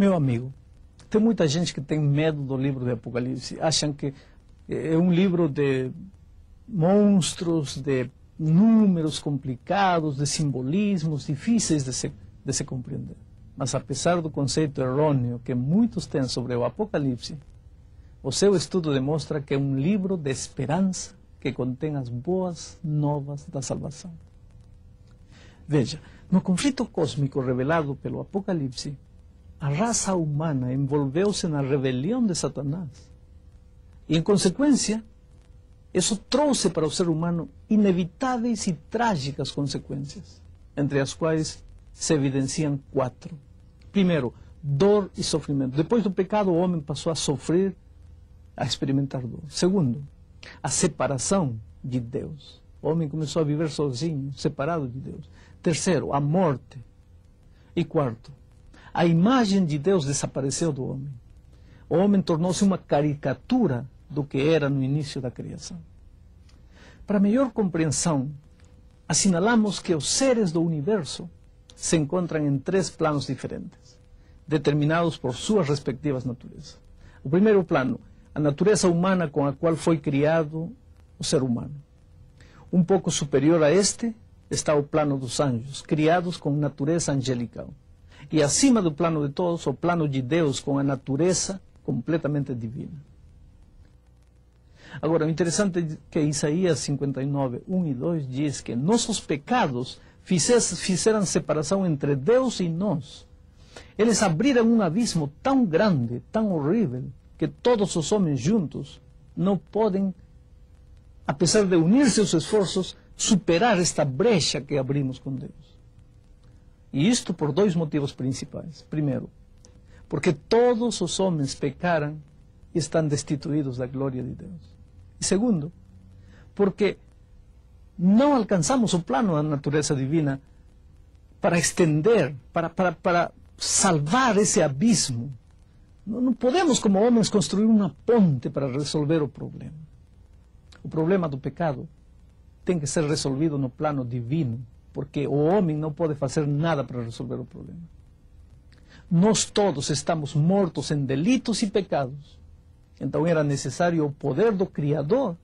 Meu amigo, tem muita gente que tem medo do livro de Apocalipse. Acham que é um livro de monstros, de números complicados, de simbolismos difíceis de se compreender. Mas apesar do conceito errôneo que muitos têm sobre o Apocalipse, o seu estudo demonstra que é um livro de esperança que contém as boas novas da salvação. Veja, no conflito cósmico revelado pelo Apocalipse, a raça humana envolveu-se na rebelião de Satanás. E, em consequência, isso trouxe para o ser humano inevitáveis e trágicas consequências, entre as quais se evidenciam 4. Primeiro, dor e sofrimento. Depois do pecado, o homem passou a sofrer, a experimentar dor. Segundo, a separação de Deus. O homem começou a viver sozinho, separado de Deus. Terceiro, a morte. E quarto, a imagem de Deus desapareceu do homem. O homem tornou-se uma caricatura do que era no início da criação. Para melhor compreensão, assinalamos que os seres do universo se encontram em 3 planos diferentes, determinados por suas respectivas naturezas. O primeiro plano, a natureza humana com a qual foi criado o ser humano. Um pouco superior a este está o plano dos anjos, criados com natureza angelical. E acima do plano de todos, o plano de Deus com a natureza completamente divina. Agora, o interessante é que Isaías 59, 1 e 2 diz que nossos pecados fizeram separação entre Deus e nós. Eles abriram um abismo tão grande, tão horrível, que todos os homens juntos não podem, apesar de unir seus esforços, superar esta brecha que abrimos com Deus. E isto por 2 motivos principais. Primeiro, porque todos os homens pecaram e estão destituídos da glória de Deus. E segundo, porque não alcançamos o plano da natureza divina para estender, para salvar esse abismo. Não podemos, como homens, construir uma ponte para resolver o problema. O problema do pecado tem que ser resolvido no plano divino, porque o homem não pode fazer nada para resolver o problema. Nós todos estamos mortos em delitos e pecados. Então era necessário o poder do Criador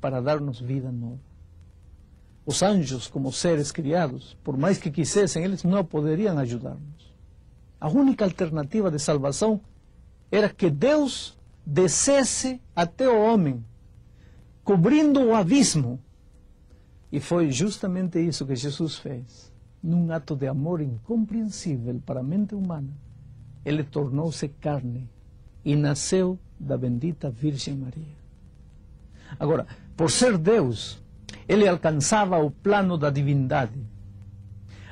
para dar-nos vida nova. Os anjos, como seres criados, por mais que quisessem, eles não poderiam ajudar-nos. A única alternativa de salvação era que Deus descesse até o homem, cobrindo o abismo. E foi justamente isso que Jesus fez. Num ato de amor incompreensível para a mente humana, ele tornou-se carne e nasceu da bendita Virgem Maria. Agora, por ser Deus, ele alcançava o plano da divindade.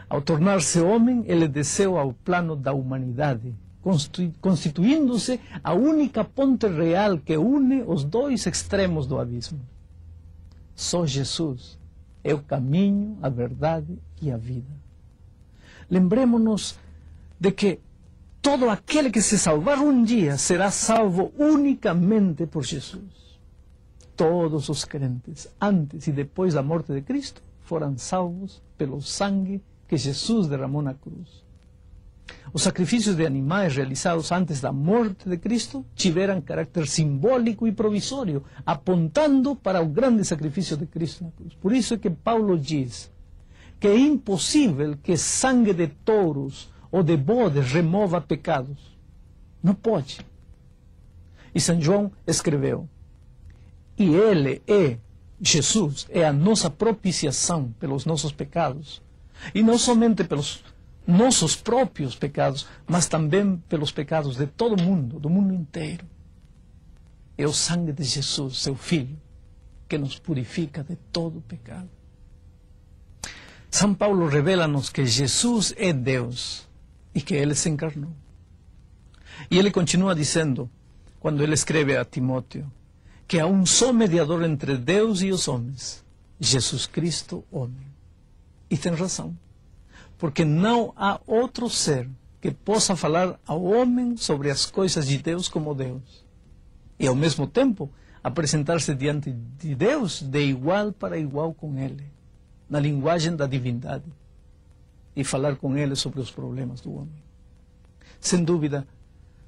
Ao tornar-se homem, ele desceu ao plano da humanidade, constituindo-se a única ponte real que une os 2 extremos do abismo. Só Jesus é o caminho, a verdade e a vida. Lembremos-nos de que todo aquele que se salvar um dia será salvo unicamente por Jesus. Todos os crentes, antes e depois da morte de Cristo, foram salvos pelo sangue que Jesus derramou na cruz. Os sacrifícios de animais realizados antes da morte de Cristo tiveram caráter simbólico e provisório, apontando para o grande sacrifício de Cristo na cruz. Por isso é que Paulo diz que é impossível que sangue de touros ou de bodes remova pecados. Não pode. E São João escreveu: e ele Jesus, é a nossa propiciação pelos nossos pecados. E não somente pelos nossos próprios pecados, mas também pelos pecados de todo mundo, do mundo inteiro. É o sangue de Jesus, seu Filho, que nos purifica de todo pecado. São Paulo revela-nos que Jesus é Deus e que Ele se encarnou. E ele continua dizendo, quando ele escreve a Timóteo, que há um só mediador entre Deus e os homens, Jesus Cristo, homem. E tem razão, porque não há outro ser que possa falar ao homem sobre as coisas de Deus como Deus. E ao mesmo tempo, apresentar-se diante de Deus de igual para igual com Ele, na linguagem da divindade, e falar com Ele sobre os problemas do homem. Sem dúvida,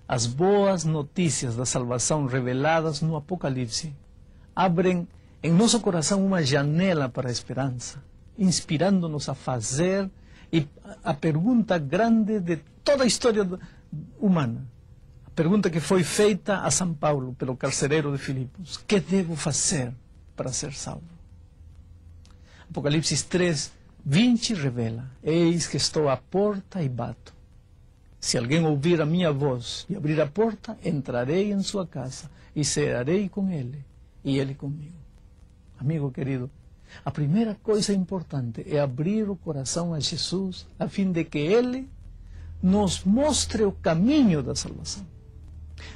As boas notícias da salvação reveladas no Apocalipse abrem em nosso coração uma janela para a esperança, inspirando-nos a fazer a pergunta grande de toda a história humana. A pergunta que foi feita a São Paulo pelo carcereiro de Filipos: que devo fazer para ser salvo? Apocalipse 3:20 revela: eis que estou à porta e bato. Se alguém ouvir a minha voz e abrir a porta, entrarei em sua casa e cearei com ele e ele comigo. Amigo querido, a primeira coisa importante é abrir o coração a Jesus, a fim de que Ele nos mostre o caminho da salvação.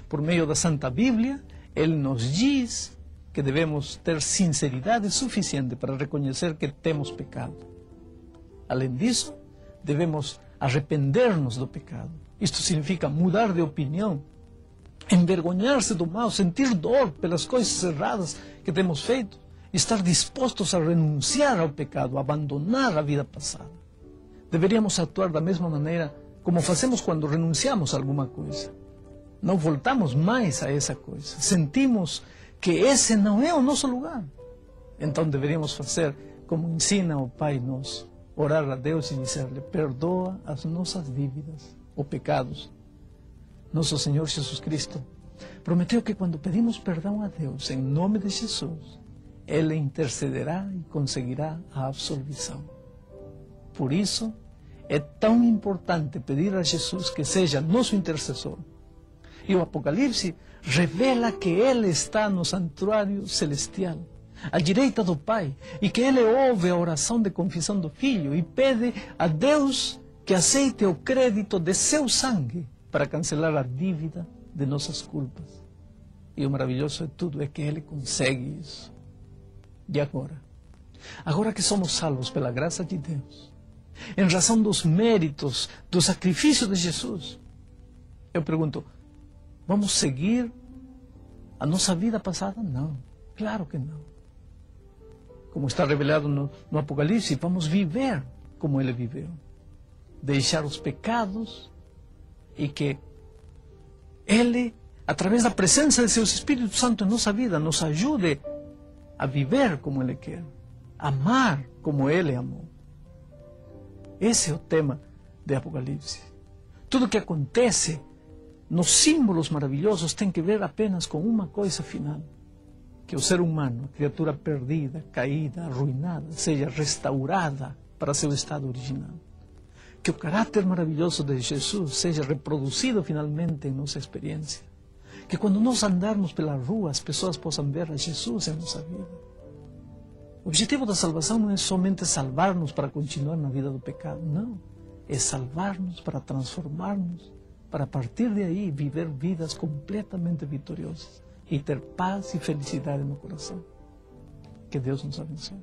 Por meio da Santa Bíblia, Ele nos diz que devemos ter sinceridade suficiente para reconhecer que temos pecado. Além disso, devemos arrepender-nos do pecado. Isto significa mudar de opinião, envergonhar-se do mal, sentir dor pelas coisas erradas que temos feito, estar dispostos a renunciar ao pecado, a abandonar a vida passada. Deveríamos atuar da mesma maneira como fazemos quando renunciamos a alguma coisa. Não voltamos mais a essa coisa. Sentimos que esse não é o nosso lugar. Então deveríamos fazer como ensina o Pai Nosso: orar a Deus e dizer-lhe: perdoa as nossas dívidas ou pecados. Nosso Senhor Jesus Cristo prometeu que quando pedimos perdão a Deus em nome de Jesus, Ele intercederá e conseguirá a absolvição. Por isso, é tão importante pedir a Jesus que seja nosso intercessor. E o Apocalipse revela que Ele está no santuário celestial, à direita do Pai, e que Ele ouve a oração de confissão do Filho e pede a Deus que aceite o crédito de seu sangue para cancelar a dívida de nossas culpas. E o maravilhoso de tudo é que Ele consegue isso. E agora que somos salvos pela graça de Deus, em razão dos méritos, do sacrifício de Jesus, eu pergunto: vamos seguir a nossa vida passada? Não, claro que não. Como está revelado no Apocalipse, vamos viver como Ele viveu. Deixar os pecados e que Ele, através da presença de seu Espírito Santo em nossa vida, nos ajude a viver como Ele quer, amar como Ele amou. Esse é o tema de Apocalipse. Tudo que acontece nos símbolos maravilhosos tem que ver apenas com uma coisa final: que o ser humano, a criatura perdida, caída, arruinada, seja restaurada para seu estado original. Que o caráter maravilhoso de Jesus seja reproduzido finalmente em nossa experiência. Que quando nós andarmos pela rua, as pessoas possam ver a Jesus em nossa vida. O objetivo da salvação não é somente salvar-nos para continuar na vida do pecado, não. É salvar-nos para transformar-nos, para a partir de aí viver vidas completamente vitoriosas e ter paz e felicidade no coração. Que Deus nos abençoe.